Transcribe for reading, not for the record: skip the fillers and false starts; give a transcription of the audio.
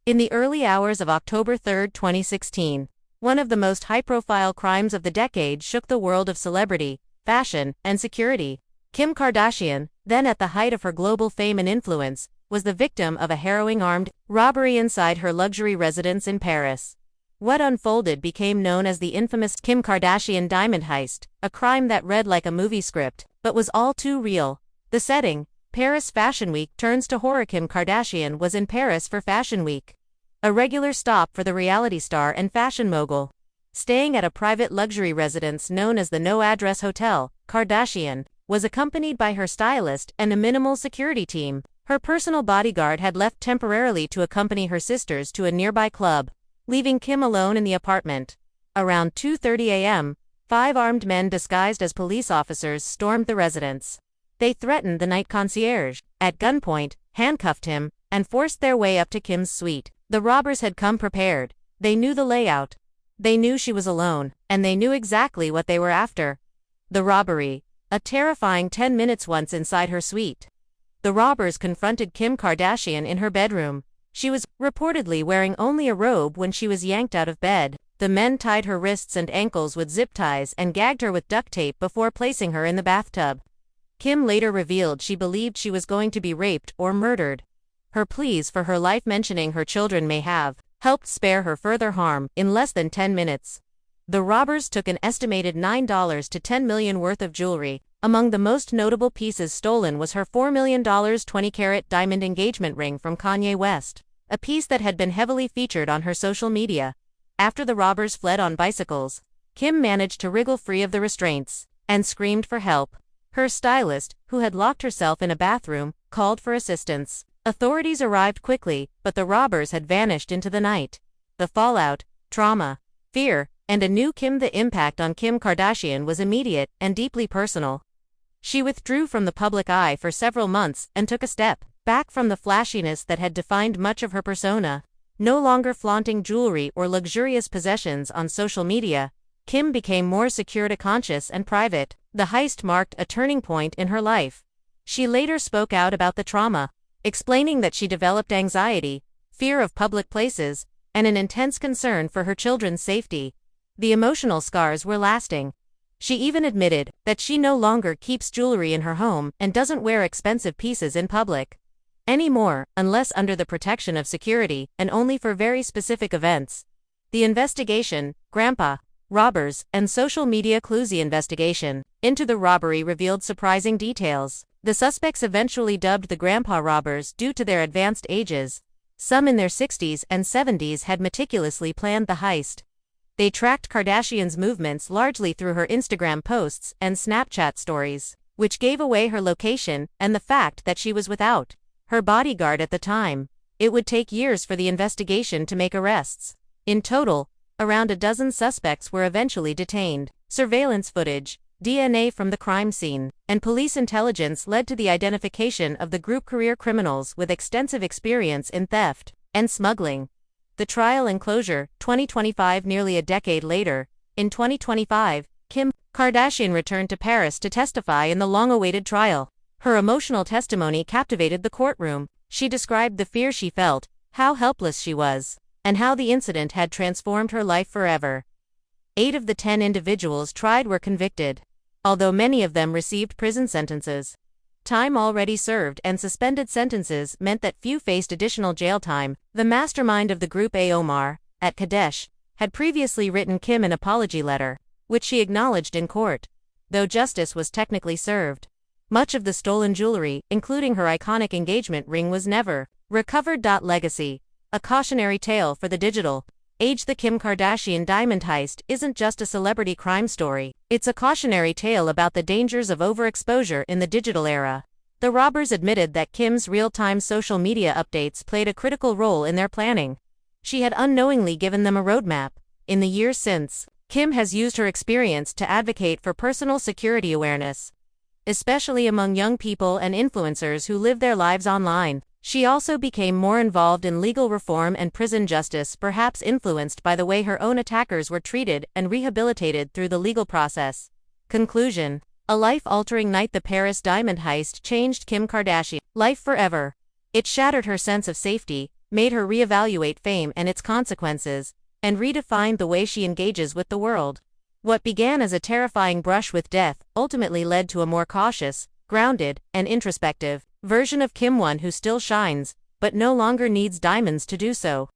In the early hours of October 3, 2016, one of the most high-profile crimes of the decade shook the world of celebrity, fashion, and security. Kim Kardashian, then at the height of her global fame and influence, was the victim of a harrowing armed robbery inside her luxury residence in Paris. What unfolded became known as the infamous Kim Kardashian diamond heist, a crime that read like a movie script, but was all too real. The setting: Paris Fashion Week turns to horror. Kim Kardashian was in Paris for Fashion Week, a regular stop for the reality star and fashion mogul. Staying at a private luxury residence known as the No Address Hotel, Kardashian was accompanied by her stylist and a minimal security team. Her personal bodyguard had left temporarily to accompany her sisters to a nearby club, leaving Kim alone in the apartment. Around 2:30 a.m., 5 armed men disguised as police officers stormed the residence. They threatened the night concierge, at gunpoint, handcuffed him, and forced their way up to Kim's suite. The robbers had come prepared. They knew the layout. They knew she was alone, and they knew exactly what they were after. The robbery. A terrifying 10 minutes once inside her suite. The robbers confronted Kim Kardashian in her bedroom. She was reportedly wearing only a robe when she was yanked out of bed. The men tied her wrists and ankles with zip ties and gagged her with duct tape before placing her in the bathtub. Kim later revealed she believed she was going to be raped or murdered. Her pleas for her life, mentioning her children may have helped spare her further harm, in less than 10 minutes. The robbers took an estimated $9 to $10 million worth of jewelry. Among the most notable pieces stolen was her $4 million 20-carat diamond engagement ring from Kanye West, a piece that had been heavily featured on her social media. After the robbers fled on bicycles, Kim managed to wriggle free of the restraints and screamed for help. Her stylist, who had locked herself in a bathroom, called for assistance. Authorities arrived quickly, but the robbers had vanished into the night. The fallout, trauma, fear, and a new Kim. The impact on Kim Kardashian was immediate and deeply personal. She withdrew from the public eye for several months and took a step back from the flashiness that had defined much of her persona. No longer flaunting jewelry or luxurious possessions on social media, Kim became more security conscious and private. The heist marked a turning point in her life. She later spoke out about the trauma, explaining that she developed anxiety, fear of public places, and an intense concern for her children's safety. The emotional scars were lasting. She even admitted that she no longer keeps jewelry in her home and doesn't wear expensive pieces in public anymore, unless under the protection of security, and only for very specific events. The investigation, Grandpa, robbers, and social media clues. The investigation into the robbery revealed surprising details. The suspects, eventually dubbed the Grandpa robbers due to their advanced ages, some in their 60s and 70s, had meticulously planned the heist. They tracked Kardashian's movements largely through her Instagram posts and Snapchat stories, which gave away her location and the fact that she was without her bodyguard at the time. It would take years for the investigation to make arrests. In total, around a dozen suspects were eventually detained. Surveillance footage, DNA from the crime scene, and police intelligence led to the identification of the group career criminals with extensive experience in theft and smuggling. The trial and closure, 2025. Nearly a decade later, in 2025, Kim Kardashian returned to Paris to testify in the long-awaited trial. Her emotional testimony captivated the courtroom. She described the fear she felt, how helpless she was, and how the incident had transformed her life forever. 8 of the 10 individuals tried were convicted, although many of them received prison sentences. Time already served and suspended sentences meant that few faced additional jail time. The mastermind of the group, Omar, at Kadesh, had previously written Kim an apology letter, which she acknowledged in court, though justice was technically served. Much of the stolen jewelry, including her iconic engagement ring, was never recovered. Legacy, a cautionary tale for the digital age. The Kim Kardashian diamond heist isn't just a celebrity crime story. It's a cautionary tale about the dangers of overexposure in the digital era. The robbers admitted that Kim's real-time social media updates played a critical role in their planning. She had unknowingly given them a roadmap. In the years since, Kim has used her experience to advocate for personal security awareness, especially among young people and influencers who live their lives online. She also became more involved in legal reform and prison justice, perhaps influenced by the way her own attackers were treated and rehabilitated through the legal process. Conclusion: a life-altering night. The Paris diamond heist changed Kim Kardashian's life forever. It shattered her sense of safety, made her reevaluate fame and its consequences, and redefined the way she engages with the world. What began as a terrifying brush with death ultimately led to a more cautious, grounded, and introspective version of Kim, one who still shines, but no longer needs diamonds to do so.